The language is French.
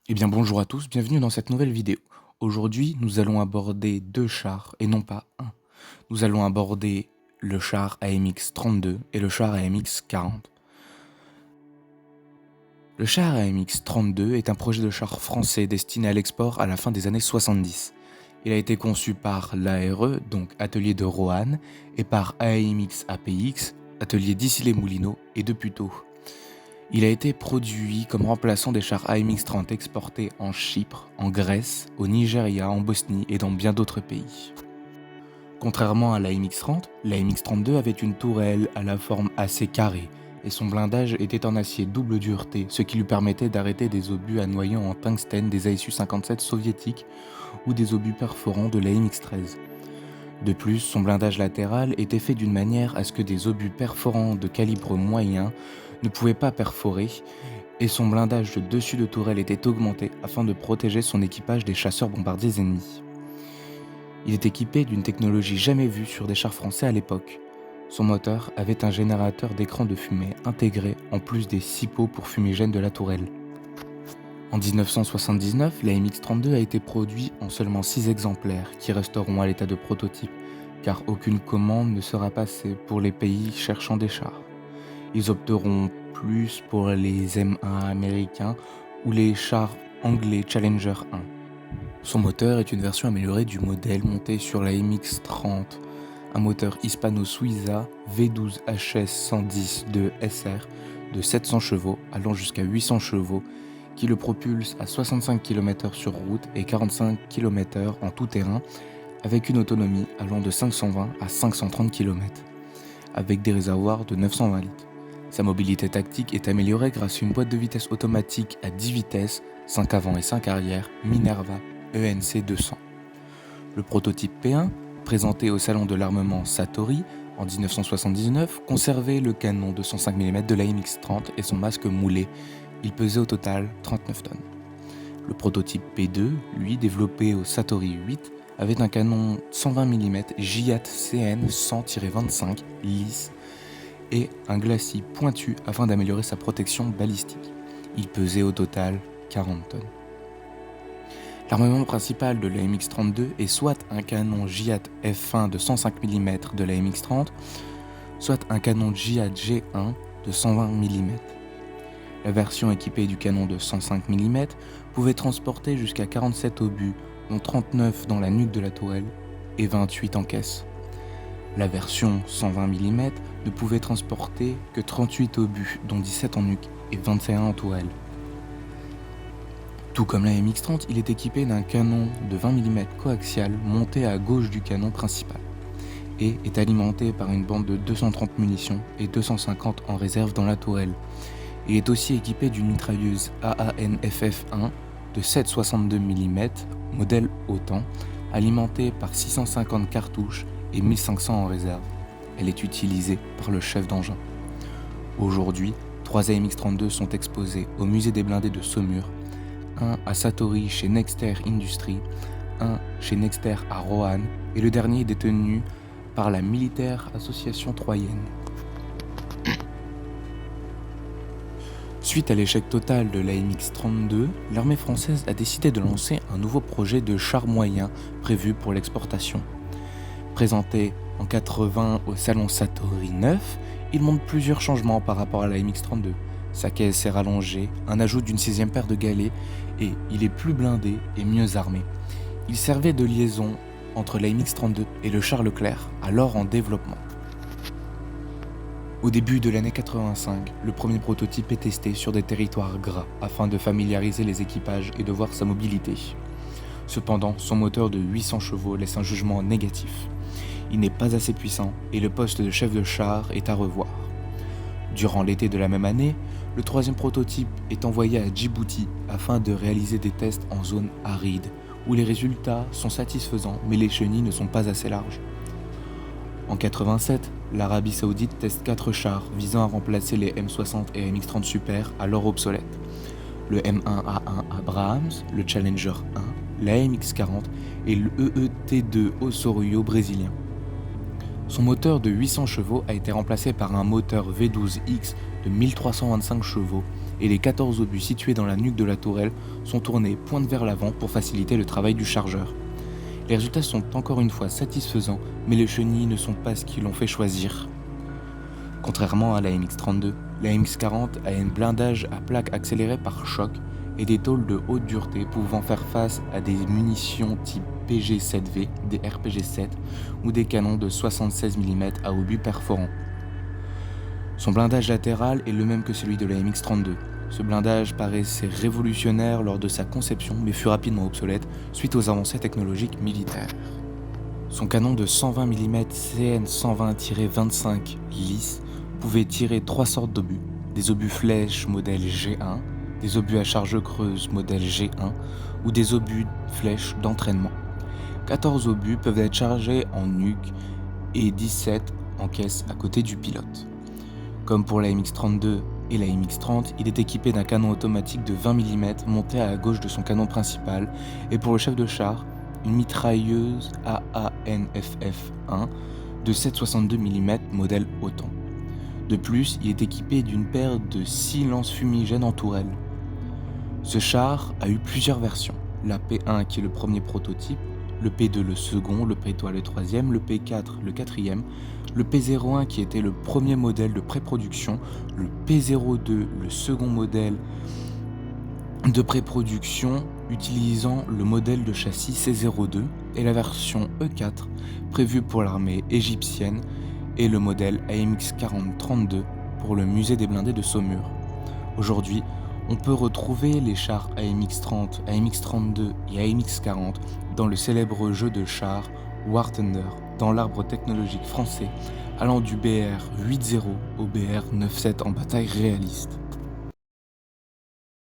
Eh bien bonjour à tous, bienvenue dans cette nouvelle vidéo. Aujourd'hui, nous allons aborder deux chars et non pas un. Nous allons aborder le char AMX-32 et le char AMX-40. Le char AMX-32 est un projet de char français destiné à l'export à la fin des années 70. Il a été conçu par l'ARE, donc atelier de Roanne, et par AMX APX, atelier d'Issy-les-Moulineaux et de Puteaux. Il a été produit comme remplaçant des chars AMX-30 exportés en Chypre, en Grèce, au Nigeria, en Bosnie et dans bien d'autres pays. Contrairement à l'AMX-30, l'AMX-32 avait une tourelle à la forme assez carrée et son blindage était en acier double dureté, ce qui lui permettait d'arrêter des obus à noyau en tungstène des ASU-57 soviétiques ou des obus perforants de l'AMX-13. De plus, son blindage latéral était fait d'une manière à ce que des obus perforants de calibre moyen ne pouvaient pas perforer, et son blindage de dessus de tourelle était augmenté afin de protéger son équipage des chasseurs bombardiers ennemis. Il est équipé d'une technologie jamais vue sur des chars français à l'époque. Son moteur avait un générateur d'écran de fumée intégré en plus des 6 pots pour fumigène de la tourelle. En 1979, la MX-32 a été produit en seulement 6 exemplaires qui resteront à l'état de prototype, car aucune commande ne sera passée pour les pays cherchant des chars. Ils opteront plus pour les M1 américains ou les chars anglais Challenger 1. Son moteur est une version améliorée du modèle monté sur la MX-30, un moteur Hispano-Suiza V12HS 110 de SR de 700 chevaux allant jusqu'à 800 chevaux qui le propulse à 65 km/h sur route et 45 km/h en tout terrain avec une autonomie allant de 520 à 530 km avec des réservoirs de 920 litres. Sa mobilité tactique est améliorée grâce à une boîte de vitesse automatique à 10 vitesses, 5 avant et 5 arrière, Minerva ENC 200. Le prototype P1, présenté au salon de l'armement Satori en 1979, conservait le canon de 105 mm de la MX-30 et son masque moulé. Il pesait au total 39 tonnes. Le prototype P2, lui développé au Satori 8, avait un canon 120 mm JIAT CN 100-25 lisse et un glacis pointu afin d'améliorer sa protection balistique. Il pesait au total 40 tonnes. L'armement principal de la MX-32 est soit un canon JIAT F1 de 105 mm de la MX-30, soit un canon JIAT G1 de 120 mm. La version équipée du canon de 105 mm pouvait transporter jusqu'à 47 obus, dont 39 dans la nuque de la tourelle et 28 en caisse. La version 120 mm ne pouvait transporter que 38 obus, dont 17 en nuque et 21 en tourelle. Tout comme la MX-30, il est équipé d'un canon de 20 mm coaxial monté à gauche du canon principal et est alimenté par une bande de 230 munitions et 250 en réserve dans la tourelle. Il est aussi équipé d'une mitrailleuse AAN-FF1 de 7,62 mm, modèle OTAN, alimentée par 650 cartouches et 1500 en réserve. Elle est utilisée par le chef d'engin. Aujourd'hui, 3 AMX-32 sont exposés au musée des blindés de Saumur, un à Satori chez Nexter Industries, un chez Nexter à Roanne et le dernier est détenu par la Militaire Association Troyenne. Suite à l'échec total de la MX-32, l'armée française a décidé de lancer un nouveau projet de char moyen prévu pour l'exportation. Présenté en 80 au salon Satori 9, il montre plusieurs changements par rapport à la MX-32. Sa caisse est rallongée, un ajout d'une 6e paire de galets et il est plus blindé et mieux armé. Il servait de liaison entre la MX-32 et le char Leclerc, alors en développement. Au début de l'année 85, le premier prototype est testé sur des territoires gras afin de familiariser les équipages et de voir sa mobilité. Cependant, son moteur de 800 chevaux laisse un jugement négatif. Il n'est pas assez puissant et le poste de chef de char est à revoir. Durant l'été de la même année, le troisième prototype est envoyé à Djibouti afin de réaliser des tests en zone aride, où les résultats sont satisfaisants mais les chenilles ne sont pas assez larges. En 87, l'Arabie Saoudite teste 4 chars visant à remplacer les M60 et MX-30 Super alors obsolètes. Le M1A1 Abrams, le Challenger 1, la MX-40 et le EET2 Osorio brésilien. Son moteur de 800 chevaux a été remplacé par un moteur V12X de 1325 chevaux et les 14 obus situés dans la nuque de la tourelle sont tournés pointe vers l'avant pour faciliter le travail du chargeur. Les résultats sont encore une fois satisfaisants, mais les chenilles ne sont pas ce qu'ils l'ont fait choisir. Contrairement à la MX-32, la MX-40 a un blindage à plaque accélérée par choc et des tôles de haute dureté pouvant faire face à des munitions type PG-7V, des RPG-7 ou des canons de 76 mm à obus perforants. Son blindage latéral est le même que celui de la MX-32. Ce blindage paraissait révolutionnaire lors de sa conception mais fut rapidement obsolète suite aux avancées technologiques militaires. Son canon de 120 mm CN120-25 lisse pouvait tirer 3 sortes d'obus, des obus flèches modèle G1, des obus à charge creuse modèle G1 ou des obus flèches d'entraînement. 14 obus peuvent être chargés en nuque et 17 en caisse à côté du pilote. Comme pour la MX-32 et la MX-30, il est équipé d'un canon automatique de 20 mm monté à gauche de son canon principal et pour le chef de char, une mitrailleuse AANFF1 de 7,62 mm modèle Autan. De plus, il est équipé d'une paire de 6 lances fumigènes en tourelle. Ce char a eu plusieurs versions, la P1 qui est le premier prototype, le P2 le second, le P3 le troisième, le P4 le quatrième, le P01 qui était le premier modèle de pré-production, le P02 le second modèle de pré-production utilisant le modèle de châssis C02 et la version E4 prévue pour l'armée égyptienne et le modèle AMX-40-32 pour le musée des blindés de Saumur. Aujourd'hui, on peut retrouver les chars AMX-30, AMX-32 et AMX-40 dans le célèbre jeu de chars War Thunder, dans l'arbre technologique français allant du BR 8.0 au BR 9.7 en bataille réaliste.